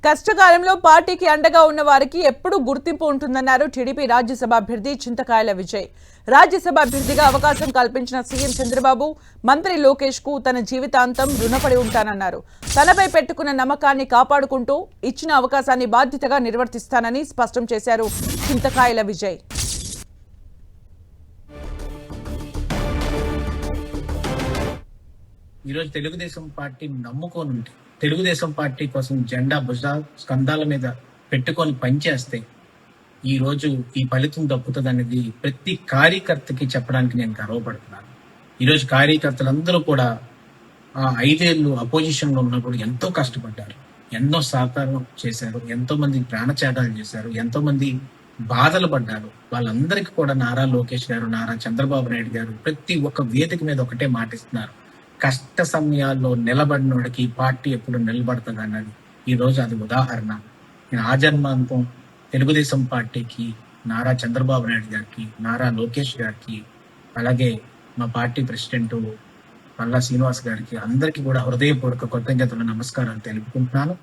కష్టకాలంలో పార్టీకి అండగా ఉన్న వారికి ఎప్పుడూ గుర్తింపు ఉంటుందన్నారు టీడీపీ రాజ్యసభ అభ్యర్థి చింతకాయల విజయ్. రాజ్యసభ అభ్యర్థిగా అవకాశం కల్పించిన సీఎం చంద్రబాబు, మంత్రి లోకేష్ కు తన జీవితాంతం రుణపడి ఉంటానన్నారు. తనపై పెట్టుకున్న నమ్మకాన్ని కాపాడుకుంటూ ఇచ్చిన అవకాశాన్ని బాధ్యతగా నిర్వర్తిస్తానని స్పష్టం చేశారు చింతకాయల విజయ్. ఈరోజు తెలుగుదేశం పార్టీ నమ్ముకొని ఉంటే, తెలుగుదేశం పార్టీ కోసం జెండా స్కంధాల మీద పెట్టుకొని పనిచేస్తే ఈ రోజు ఈ ఫలితం దక్కుతుంది అనేది ప్రతి కార్యకర్తకి చెప్పడానికి నేను గర్వపడుతున్నాను. ఈరోజు కార్యకర్తలందరూ కూడా ఆ 5 ఏళ్ళు అపోజిషన్ లో ఉన్నప్పుడు ఎంతో కష్టపడ్డారు, ఎన్నో సహకారం చేశారు, ఎంతో మంది ప్రాణత్యాగాలు చేశారు, ఎంతో మంది బాధలు పడ్డారు. వాళ్ళందరికీ కూడా నారా లోకేష్ గారు, నారా చంద్రబాబు నాయుడు గారు ప్రతి ఒక్క వేదిక మీద ఒకటే మాటిస్తున్నారు: కష్ట సమయాల్లో నిలబడినోడికి పార్టీ ఎప్పుడు నిలబడుతుంది అన్నది ఈ రోజు అది ఉదాహరణ. నేను ఆజన్మాంతం తెలుగుదేశం పార్టీకి, నారా చంద్రబాబు నాయుడు గారికి, నారా లోకేష్ గారికి, అలాగే మా పార్టీ ప్రెసిడెంట్ పల్లా శ్రీనివాస్ గారికి అందరికీ కూడా హృదయపూర్వక కృతజ్ఞతలు, నమస్కారాలు తెలుపుకుంటున్నాను.